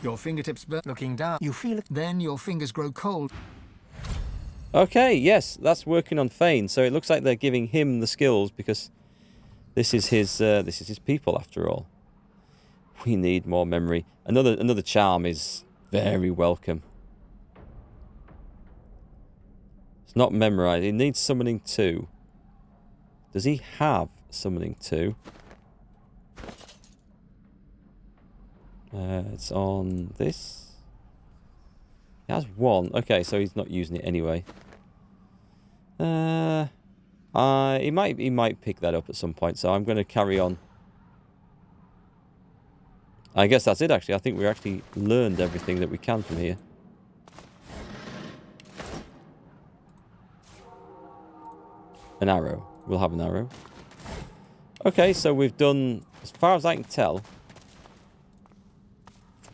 Your fingertips burn. Looking down, you feel it. Then your fingers grow cold. Okay, yes, that's working on Fane. So it looks like they're giving him the skills because this is his people after all. We need more memory. Another charm is very welcome. It's not memorized. It needs summoning 2. Does he have summoning 2? It's on this. He has 1. Okay, so he's not using it anyway. He might pick that up at some point, so I'm going to carry on. I guess that's it, actually. I think we actually learned everything that we can from here. An arrow. We'll have an arrow. Okay, so we've done, as far as I can tell,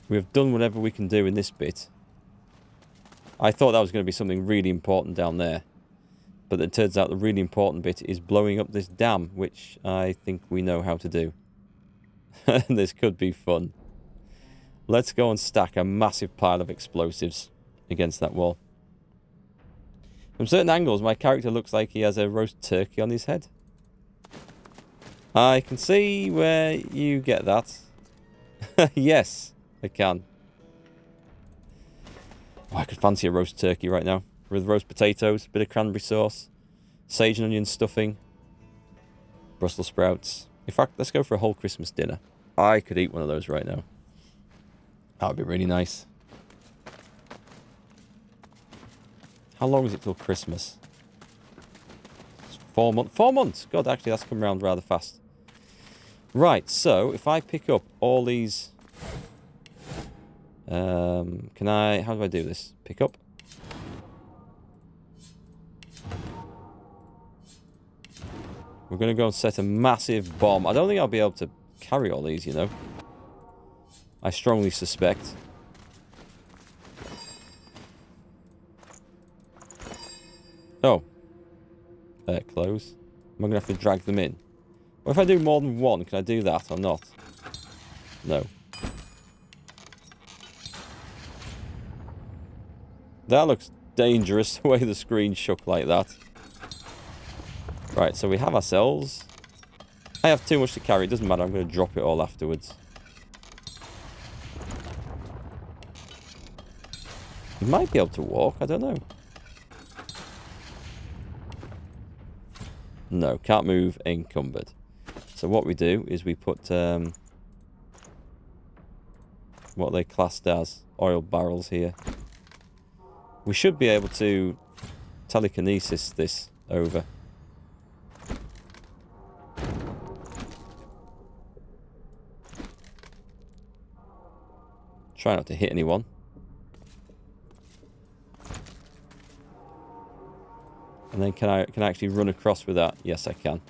we've done whatever we can do in this bit. I thought that was going to be something really important down there. But it turns out the really important bit is blowing up this dam, which I think we know how to do. This could be fun. Let's go and stack a massive pile of explosives against that wall. From certain angles, my character looks like he has a roast turkey on his head. I can see where you get that. Yes, I can. Oh, I could fancy a roast turkey right now. With roast potatoes, bit of cranberry sauce, sage and onion stuffing, Brussels sprouts. In fact, let's go for a whole Christmas dinner. I could eat one of those right now. That would be really nice. How long is it till Christmas? It's 4 months. 4 months! God, actually, that's come around rather fast. Right, so if I pick up all these... can I... How do I do this? Pick up. We're going to go and set a massive bomb. I don't think I'll be able to carry all these, you know. I strongly suspect. Oh. Close. Am I going to have to drag them in? What if I do more than one? Can I do that or not? No. That looks dangerous, the way the screen shook like that. Right, so we have ourselves. I have too much to carry. It doesn't matter. I'm going to drop it all afterwards. You might be able to walk. I don't know. No, can't move. Encumbered. So what we do is we put what they classed as oil barrels here. We should be able to telekinesis this over. Try not to hit anyone. And then can I actually run across with that? Yes, I can.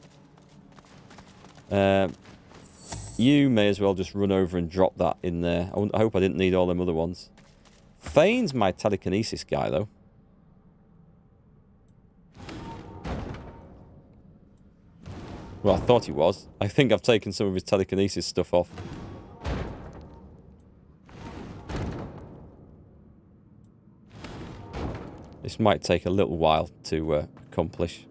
You may as well just run over and drop that in there. I hope I didn't need all them other ones. Fane's my telekinesis guy, though. Well, I thought he was. I think I've taken some of his telekinesis stuff off. This might take a little while to accomplish.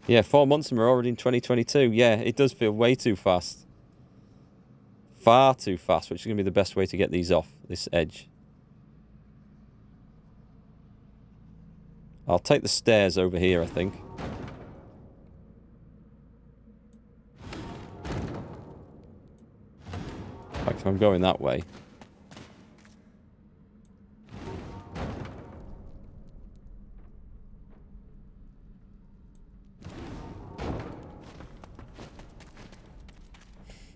Yeah, 4 months and we're already in 2022. Yeah, it does feel way too fast. Far too fast, which is going to be the best way to get these off this edge. I'll take the stairs over here, I think. In fact, if I'm going that way.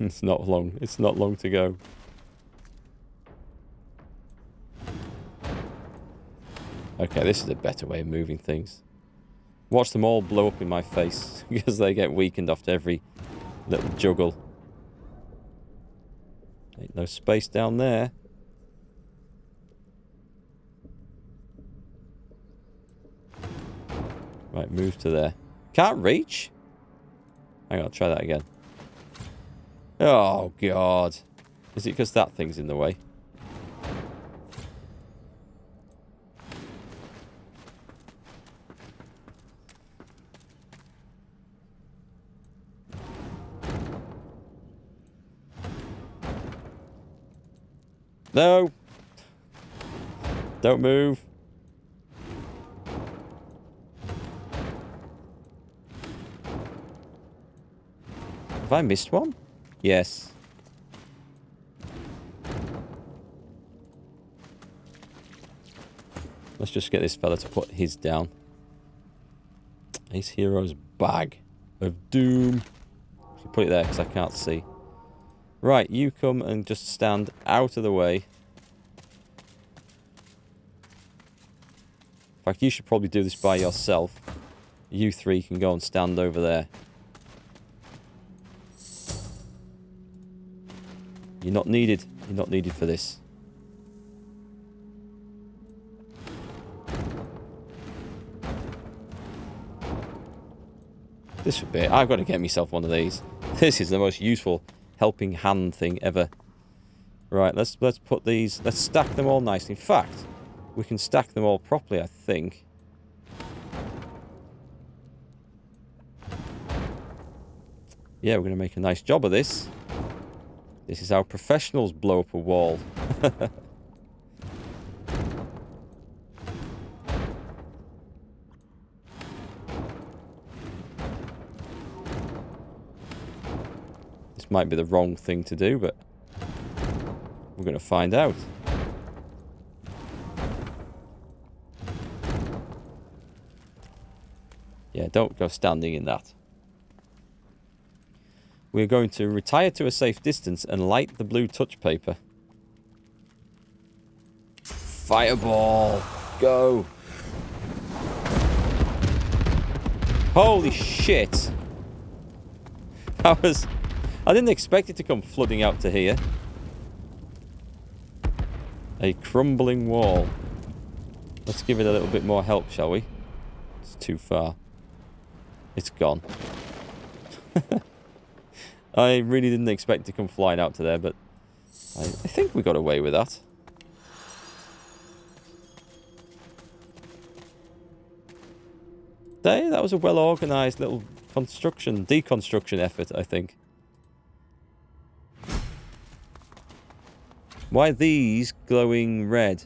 It's not long. It's not long to go. Okay, this is a better way of moving things. Watch them all blow up in my face because they get weakened after every little juggle. Ain't no space down there. Right, move to there. Can't reach? Hang on, try that again. Oh, God. Is it because that thing's in the way? No! Don't move. Have I missed one? Yes. Let's just get this fella to put his down. His hero's bag of doom. Should put it there because I can't see. Right, you come and just stand out of the way. In fact, you should probably do this by yourself. You three can go and stand over there. You're not needed. You're not needed for this. This would be it. I've got to get myself one of these. This is the most useful helping hand thing ever. Right, let's put these... Let's stack them all nicely. In fact, we can stack them all properly, I think. Yeah, we're going to make a nice job of this. This is how professionals blow up a wall. This might be the wrong thing to do, but we're going to find out. Yeah, don't go standing in that. We're going to retire to a safe distance and light the blue touch paper. Fireball! Go! Holy shit! I didn't expect it to come flooding out to here. A crumbling wall. Let's give it a little bit more help, shall we? It's too far. It's gone. I really didn't expect it to come flying out to there, but I think we got away with that. That was a well-organised little deconstruction effort, I think. Why are these glowing red?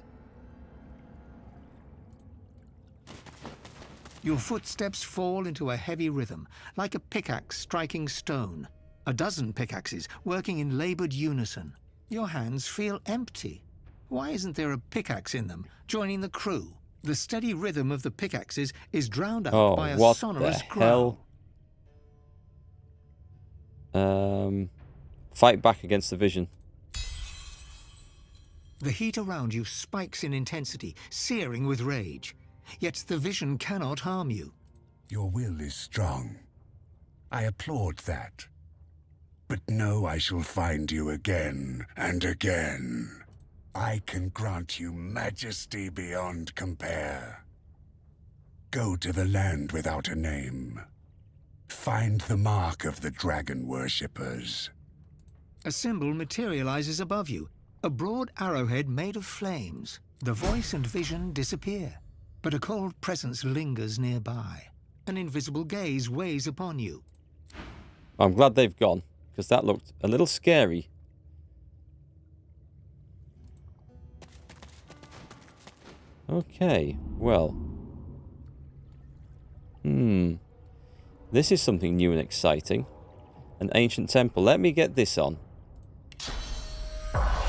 Your footsteps fall into a heavy rhythm, like a pickaxe striking stone. A dozen pickaxes working in laboured unison. Your hands feel empty. Why isn't there a pickaxe in them, joining the crew? The steady rhythm of the pickaxes is drowned out by a sonorous growl. Fight back against the vision. The heat around you spikes in intensity, searing with rage. Yet the vision cannot harm you. Your will is strong. I applaud that. But know I shall find you again and again. I can grant you majesty beyond compare. Go to the land without a name. Find the mark of the dragon worshippers. A symbol materializes above you, a broad arrowhead made of flames. The voice and vision disappear, but a cold presence lingers nearby. An invisible gaze weighs upon you. I'm glad they've gone, because that looked a little scary. Okay, well. This is something new and exciting. An ancient temple. Let me get this on.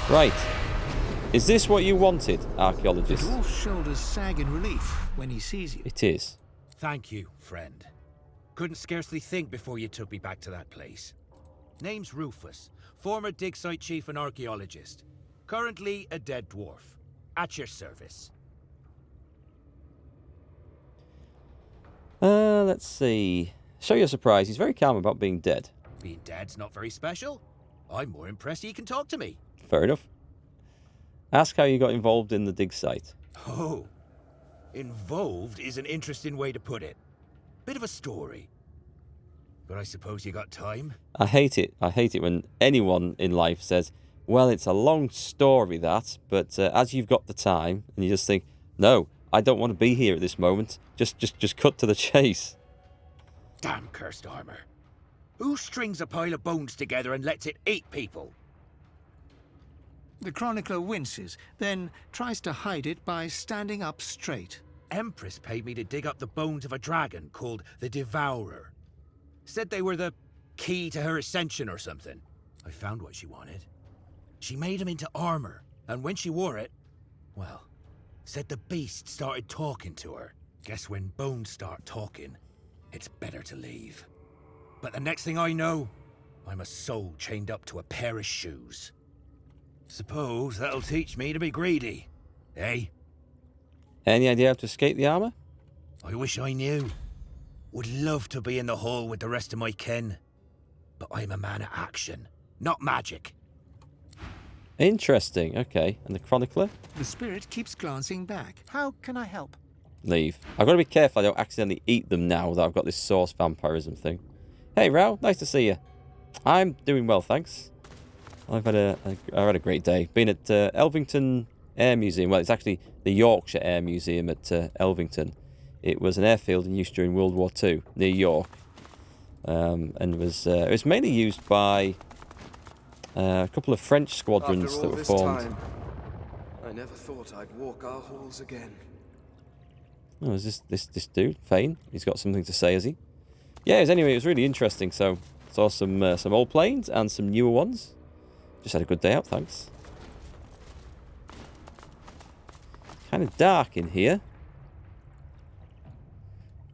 Right. Is this what you wanted, archaeologist? The dwarf's shoulders sag in relief when he sees you. It is. Thank you, friend. Couldn't scarcely think before you took me back to that place. Name's Rufus, former dig site chief and archaeologist. Currently a dead dwarf. At your service. Let's see. Show your surprise. He's very calm about being dead. Being dead's not very special. I'm more impressed he can talk to me. Fair enough. Ask how you got involved in the dig site. Oh. Involved is an interesting way to put it. Bit of a story. But I suppose you got time? I hate it. I hate it when anyone in life says, Well, it's a long story, that, but as you've got the time, and you just think, no, I don't want to be here at this moment, just cut to the chase. Damn cursed armor. Who strings a pile of bones together and lets it eat people? The chronicler winces, then tries to hide it by standing up straight. Empress paid me to dig up the bones of a dragon called the Devourer. Said they were the key to her ascension or something. I found what she wanted. She made him into armor, and when she wore it, well, said the beast started talking to her. Guess when bones start talking, it's better to leave. But the next thing I know, I'm a soul chained up to a pair of shoes. Suppose that'll teach me to be greedy, eh? Any idea how to escape the armor? I wish I knew. Would love to be in the hall with the rest of my kin. But I'm a man of action, not magic. Interesting, okay. And the chronicler? The spirit keeps glancing back. How can I help? Leave. I've got to be careful I don't accidentally eat them now that I've got this source vampirism thing. Hey, Rao, nice to see you. I'm doing well, thanks. I've had a great day. Been at Elvington Air Museum. Well, it's actually the Yorkshire Air Museum at Elvington. It was an airfield in use during World War II near York, and it was mainly used by a couple of French squadrons that were formed. I never thought I'd walk our halls again. Oh, is this dude Fane? He's got something to say, has he? Yeah. Anyway, it was really interesting. So saw some old planes and some newer ones. Just had a good day out, thanks. Kind of dark in here.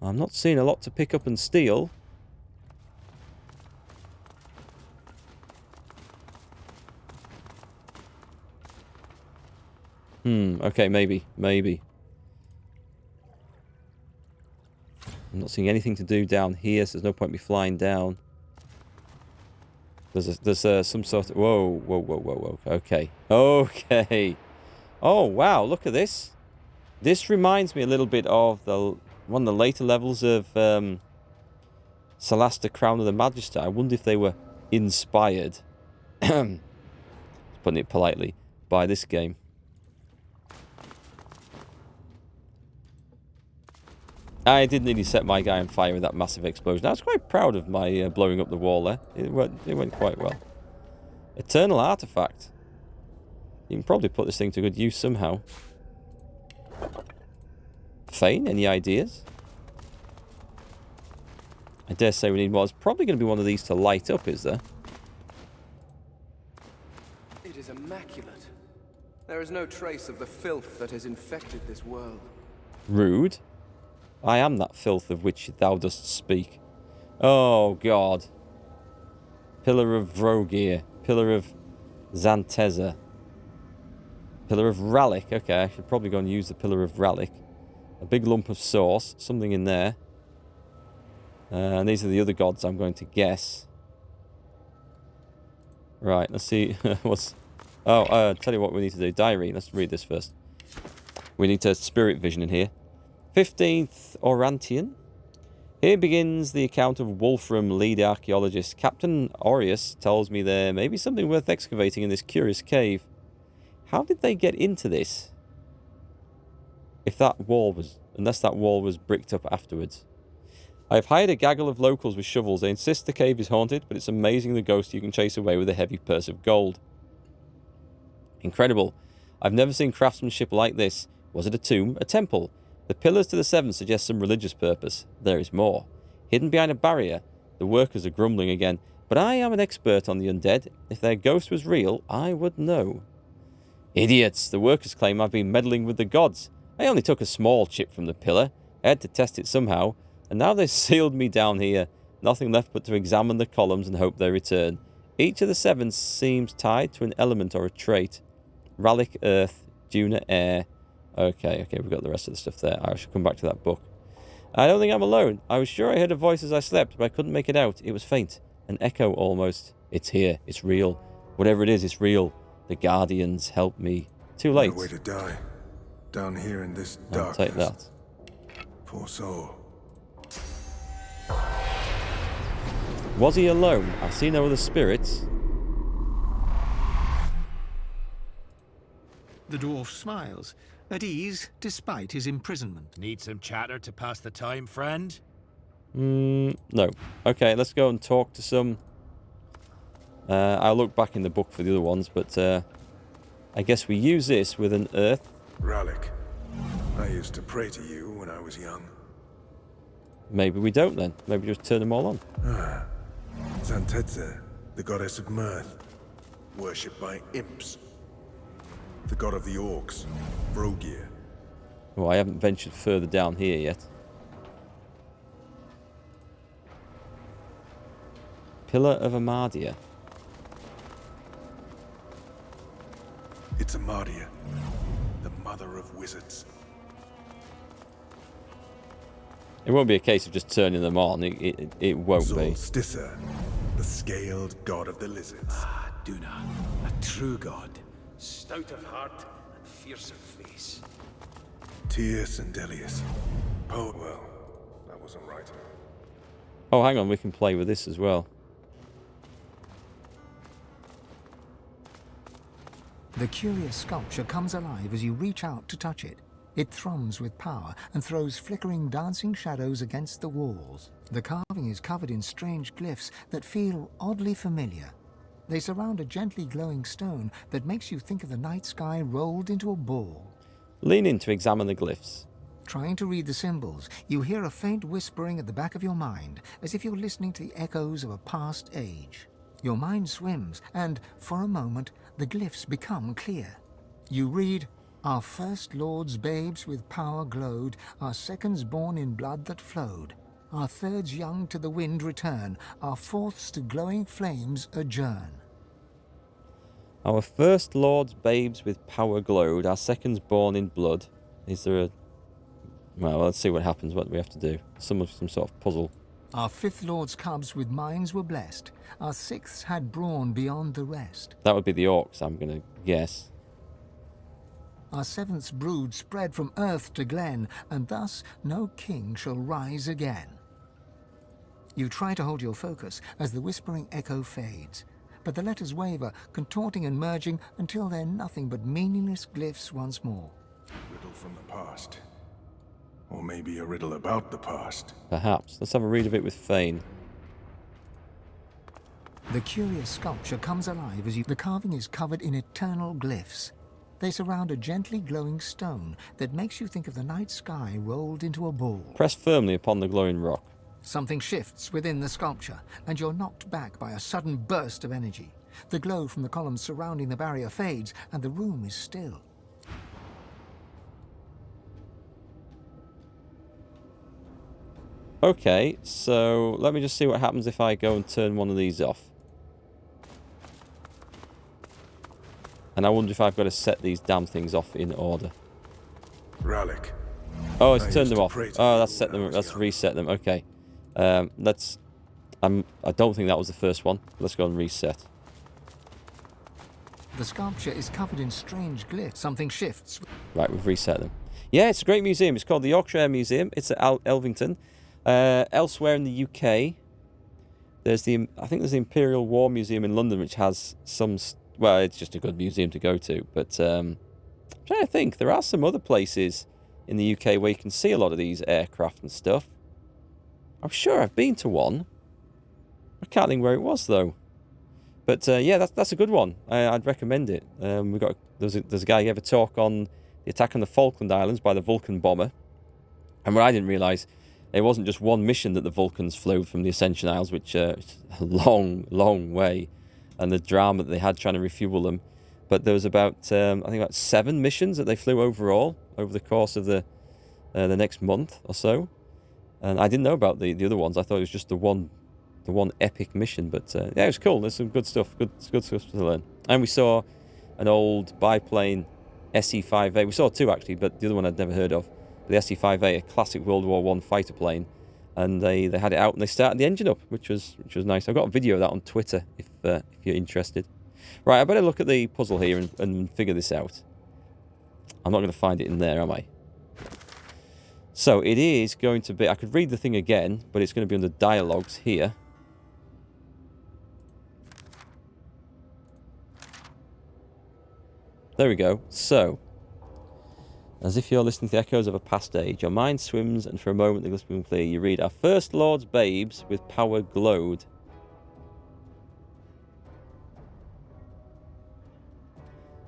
I'm not seeing a lot to pick up and steal. Okay, maybe. I'm not seeing anything to do down here, so there's no point me flying down. There's some sort of... Whoa. Okay. Oh, wow, look at this. This reminds me a little bit of one of the later levels of Celasta Crown of the Magister. I wonder if they were inspired, putting it politely, by this game. I did nearly set my guy on fire with that massive explosion. I was quite proud of my blowing up the wall there. It went quite well. Eternal artifact. You can probably put this thing to good use somehow. Fane, any ideas? I dare say we need more. It's probably going to be one of these to light up, is there? It is immaculate. There is no trace of the filth that has infected this world. Rude. I am that filth of which thou dost speak. Oh, God. Pillar of Vrogir. Pillar of Zanteza. Pillar of Ralik. Okay, I should probably go and use the Pillar of Ralik. A big lump of sauce. Something in there. And these are the other gods I'm going to guess. Right, let's see. What's... Oh, tell you what we need to do. Diary. Let's read this first. We need to spirit vision in here. 15th Orantian. Here begins the account of Wolfram, lead archaeologist. Captain Aureus tells me there may be something worth excavating in this curious cave. How did they get into this? Unless that wall was bricked up afterwards. I've hired a gaggle of locals with shovels. They insist the cave is haunted, but it's amazing the ghost you can chase away with a heavy purse of gold. Incredible. I've never seen craftsmanship like this. Was it a tomb? A temple? The pillars to the seven suggest some religious purpose. There is more. Hidden behind a barrier, the workers are grumbling again. But I am an expert on the undead. If their ghost was real, I would know. Idiots! The workers claim I've been meddling with the gods. I only took a small chip from the pillar. I had to test it somehow. And now they've sealed me down here. Nothing left but to examine the columns and hope they return. Each of the seven seems tied to an element or a trait. Ralik, earth. Juna, air. Okay, we've got the rest of the stuff there. I should come back to that book. I don't think I'm alone. I was sure I heard a voice as I slept, but I couldn't make it out. It was faint. An echo almost. It's here. It's real. Whatever it is, it's real. The Guardians help me. Too late. No way to die. Down here in this I'll darkness. take that. Poor soul. Was he alone? I see no other spirits. The dwarf smiles, at ease despite his imprisonment. Need some chatter to pass the time, friend? No. Okay, let's go and talk to some... I'll look back in the book for the other ones, but I guess we use this with an earth. Ralik, I used to pray to you when I was young. Maybe we don't then. Maybe just turn them all on. Zantetze, the goddess of mirth, worshipped by imps. The god of the orcs, Vrogir. Oh, I haven't ventured further down here yet. Pillar of Amardia. It's Amardia, the mother of wizards. It won't be a case of just turning them on. It won't be. Solsticer, the scaled god of the lizards. Duna, a true god, stout of heart and fierce of face. Tius and Delius. Oh, well, that wasn't right. Oh, hang on. We can play with this as well. The curious sculpture comes alive as you reach out to touch it. It thrums with power and throws flickering, dancing shadows against the walls. The carving is covered in strange glyphs that feel oddly familiar. They surround a gently glowing stone that makes you think of the night sky rolled into a ball. Lean in to examine the glyphs. Trying to read the symbols, you hear a faint whispering at the back of your mind, as if you're listening to the echoes of a past age. Your mind swims, and, for a moment, the glyphs become clear. You read, "Our first lords babes with power glowed, our seconds born in blood that flowed. Our thirds young to the wind return, our fourths to glowing flames adjourn." Our first lords babes with power glowed, our seconds born in blood. Is there a... Well, let's see what happens, what we have to do. Some sort of puzzle. Our fifth lord's cubs with minds were blessed, our sixths had brawn beyond the rest. That would be the orcs, I'm going to guess. Our seventh's brood spread from earth to glen, and thus no king shall rise again. You try to hold your focus as the whispering echo fades, but the letters waver, contorting and merging until they're nothing but meaningless glyphs once more. Riddle from the past. Or maybe a riddle about the past. Perhaps. Let's have a read of it with Fane. The curious sculpture comes alive as the carving is covered in eternal glyphs. They surround a gently glowing stone that makes you think of the night sky rolled into a ball. Press firmly upon the glowing rock. Something shifts within the sculpture, and you're knocked back by a sudden burst of energy. The glow from the columns surrounding the barrier fades, and the room is still. Okay, so let me just see what happens if I go and turn one of these off. And I wonder if I've got to set these damn things off in order. Ralik. Oh, it's I turned used them to off. pray to Oh, you that's set when I them. was Let's young. reset them. Okay. Let's. I don't think that was the first one. Let's go and reset. The sculpture is covered in strange glyphs. Something shifts. Right, we've reset them. Yeah, it's a great museum. It's called the Yorkshire Museum. It's at Elvington. Elsewhere in the UK, I think there's the Imperial War Museum in London, which has some. Well, it's just a good museum to go to. But I'm trying to think. There are some other places in the UK where you can see a lot of these aircraft and stuff. I'm sure I've been to one. I can't think where it was though. But yeah, that's a good one. I'd recommend it. There's a guy who gave a talk on the attack on the Falkland Islands by the Vulcan bomber, and what I didn't realise, it wasn't just one mission that the Vulcans flew from the Ascension Isles, which is a long, long way, and the drama that they had trying to refuel them. But there was about I think about 7 missions that they flew overall over the course of the next month or so. And I didn't know about the other ones. I thought it was just the one epic mission. But yeah, it was cool. There's some good stuff. Good stuff to learn. And we saw an old biplane SE-5A. We saw 2 actually, but the other one I'd never heard of. The SE-5A, a classic World War I fighter plane. And they had it out and they started the engine up, which was nice. I've got a video of that on Twitter if you're interested. Right, I better look at the puzzle here and figure this out. I'm not going to find it in there, am I? So it is going to be... I could read the thing again, but it's going to be under dialogues here. There we go. So, as if you're listening to the echoes of a past age, your mind swims, and for a moment the glimpse becomes clear. You read, our first Lord's babes with power glowed.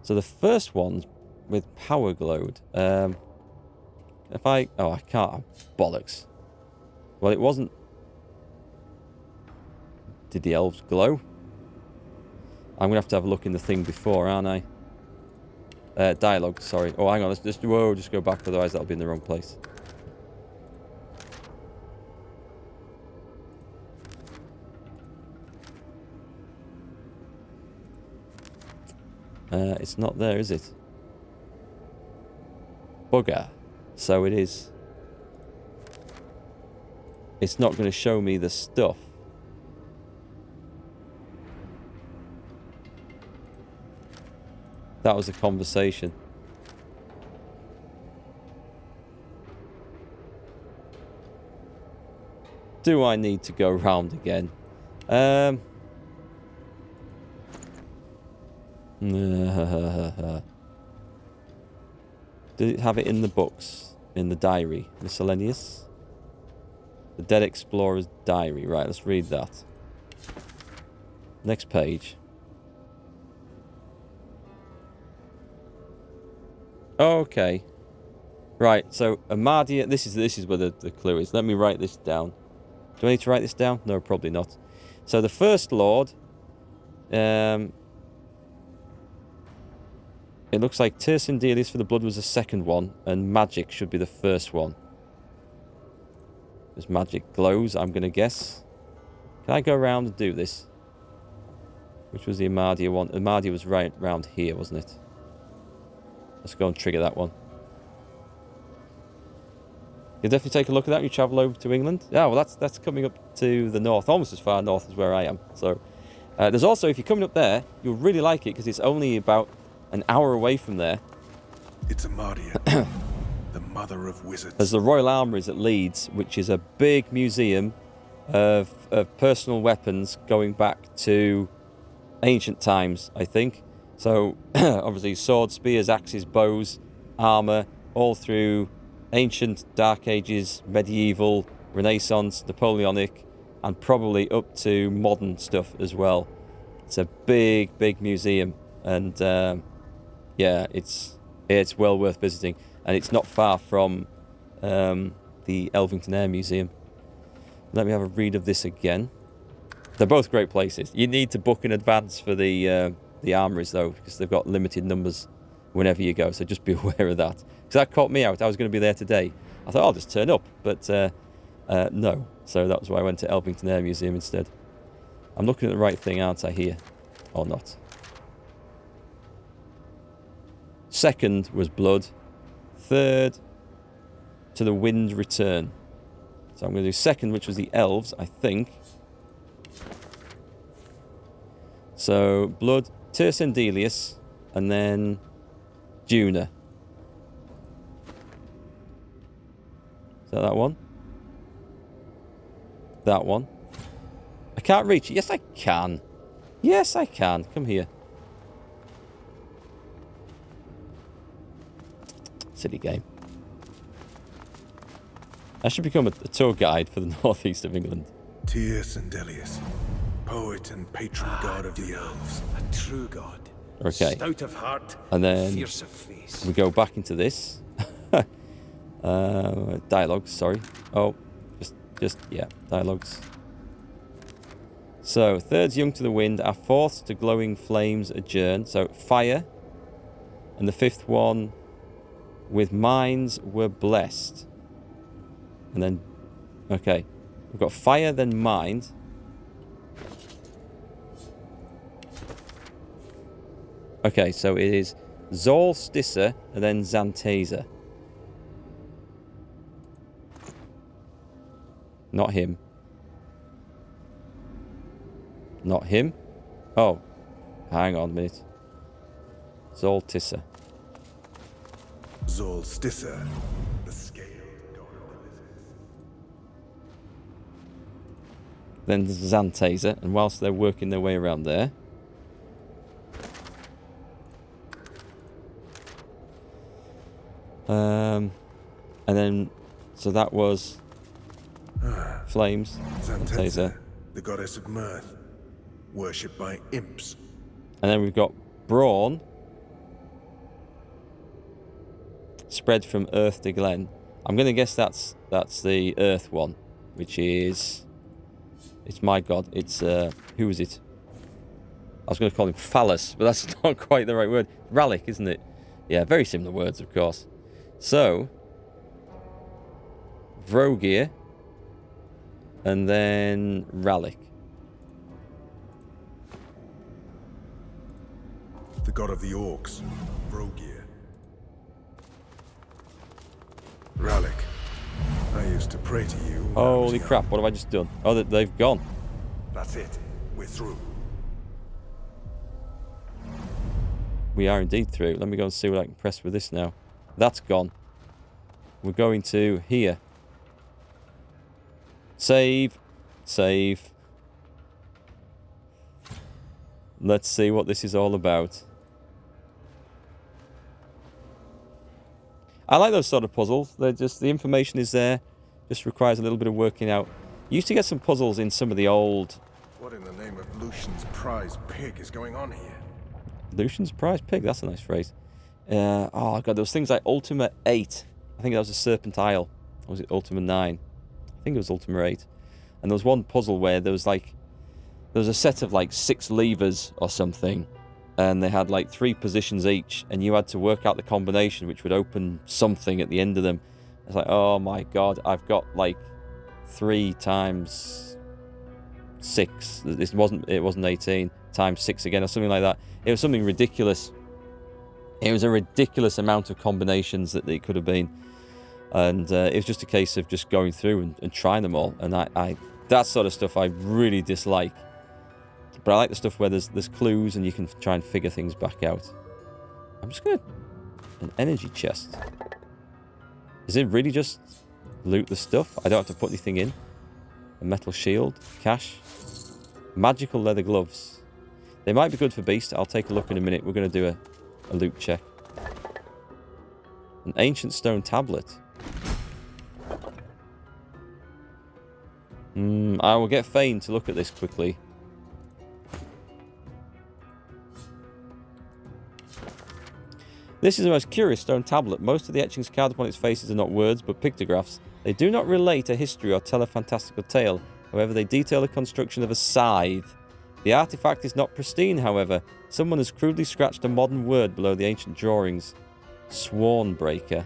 So the first ones with power glowed. If I... Oh, I can't. Bollocks. Well, it wasn't... Did the elves glow? I'm going to have a look in the thing before, aren't I? Dialogue, sorry. Oh, hang on. Let's just go back, otherwise that'll be in the wrong place. It's not there, is it? Bugger. So it is. It's not going to show me the stuff. That was a conversation. Do I need to go round again? Did it have it in the books? In the diary? Miscellaneous? The Dead Explorer's Diary. Right, let's read that. Next page. Okay. Right, so Amadia, this is where the clue is. Let me write this down. Do I need to write this down? No, probably not. So the First Lord, it looks like Tirsin Delius for the Blood was the second one, and Magic should be the first one. Because Magic glows, I'm going to guess. Can I go around and do this? Which was the Amadia one? Amadia was right around here, wasn't it? Let's go and trigger that one. You'll definitely take a look at that when you travel over to England. Yeah, well, that's coming up to the north, almost as far north as where I am. So, there's also, if you're coming up there, you'll really like it because it's only about an hour away from there. It's Amadia, the mother of wizards. There's the Royal Armouries at Leeds, which is a big museum of personal weapons going back to ancient times, I think. So, obviously, swords, spears, axes, bows, armour, all through ancient, Dark Ages, medieval, Renaissance, Napoleonic, and probably up to modern stuff as well. It's a big, big museum, and yeah, it's well worth visiting, and it's not far from the Elvington Air Museum. Let me have a read of this again. They're both great places. You need to book in advance for the armories, though, because they've got limited numbers whenever you go, so just be aware of that. Because that caught me out. I was going to be there today. I thought, I'll just turn up, but no. So that was why I went to Elvington Air Museum instead. I'm looking at the right thing, aren't I, here? Or not? Second was Blood. Third, To the Wind Return. So I'm going to do second, which was the elves, I think. So, Blood, Tirsin Delius, and then Juna. Is that one? That one. I can't reach it. Yes, I can. Yes, I can. Come here. Silly game. I should become a tour guide for the northeast of England. Tirsin Delius, poet and patron god of the elves. A true god. Okay. Stout of heart, And then fierce of face. we go back into this. Dialogues, sorry. Oh, yeah, dialogues. So, third's Young to the Wind, our fourth to Glowing Flames adjourn. So, Fire. And the fifth one, With Minds Were Blessed. And then, okay. We've got Fire, then Mind. Okay, so it is Zolsticer and then Xanteza. Not him. Not him. Oh, hang on a minute. Zolsticer. Zolsticer, the scaled god of the lizards. Then Xanteza, and whilst they're working their way around there, And then, so that was flames. Zantetza, the goddess of mirth, worshipped by imps. And then we've got brawn, spread from earth to glen. I'm going to guess that's the earth one, which is, it's my god. It's who is it? I was going to call him Phallus, but that's not quite the right word. Rallic, isn't it? Yeah, very similar words, of course. So, Vrogir, and then Rallic. The god of the orcs, Vrogir. Rallic, I used to pray to you. when I was Holy young. crap, what have I just done? Oh, they've gone. That's it. We're through. We are indeed through. Let me go and see what I can press with this now. That's gone. We're going to here. Save. Save. Let's see what this is all about. I like those sort of puzzles. They're just, the information is there. Just requires a little bit of working out. You used to get some puzzles in some of the old... What in the name of Lucian's prize pig is going on here? Lucian's prize pig? That's a nice phrase. Oh, God, there was things like Ultima 8. I think that was a Serpent Isle. Or was it Ultima 9? I think it was Ultima 8. And there was one puzzle where there was like... There was a set of like 6 levers or something. And they had like 3 positions each. And you had to work out the combination which would open something at the end of them. It's like, oh my God, I've got like 3 times 6. It wasn't 18 times 6 again or something like that. It was something ridiculous. It was a ridiculous amount of combinations that it could have been. And it was just a case of just going through and trying them all. And I that sort of stuff I really dislike. But I like the stuff where there's clues and you can try and figure things back out. I'm just going to... An energy chest. Is it really just loot the stuff? I don't have to put anything in. A metal shield. Cash. Magical leather gloves. They might be good for beast. I'll take a look in a minute. We're going to do a loot check. An ancient stone tablet. I will get Fane to look at this quickly. This is the most curious stone tablet. Most of the etchings carved upon its faces are not words, but pictographs. They do not relate a history or tell a fantastical tale. However, they detail the construction of a scythe. The artifact is not pristine, however. Someone has crudely scratched a modern word below the ancient drawings. Swornbreaker.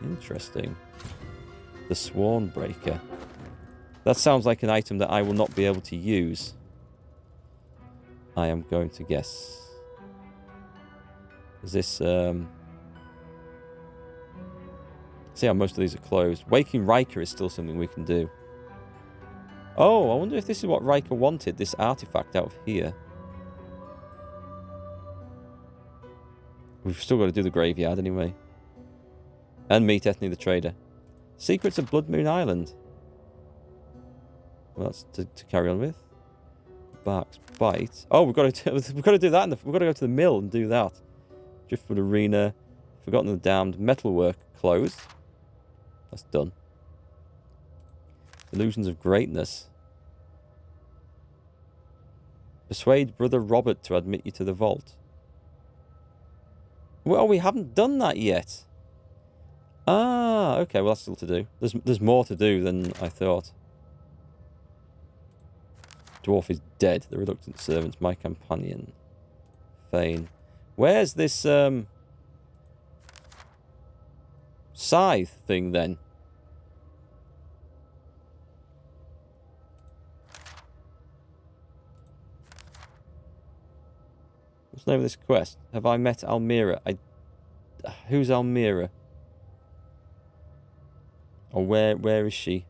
Interesting. The Swornbreaker. That sounds like an item that I will not be able to use. I am going to guess. Is this, see how most of these are closed. Waking Riker is still something we can do. Oh, I wonder if this is what Riker wanted, this artifact out of here. We've still got to do the graveyard anyway. And meet Ethne the Trader. Secrets of Blood Moon Island. Well, that's to carry on with. Bark's Bite. Oh, we've got to do that. We've got to go to the mill and do that. Driftwood Arena. Forgotten the Damned. Metalwork closed. That's done. Illusions of Greatness. Persuade Brother Robert to admit you to the vault. Well, we haven't done that yet. Ah, okay. Well, that's still to do. There's more to do than I thought. Dwarf is dead. The reluctant servants. My companion. Fane. Where's this scythe thing then? What's the name of this quest? Have I met Almira? Who's Almira? Or where is she?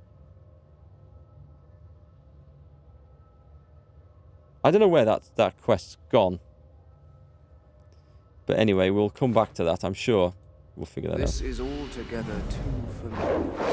I don't know where that quest's gone. But anyway, we'll come back to that, I'm sure. We'll figure that out. This is altogether too familiar.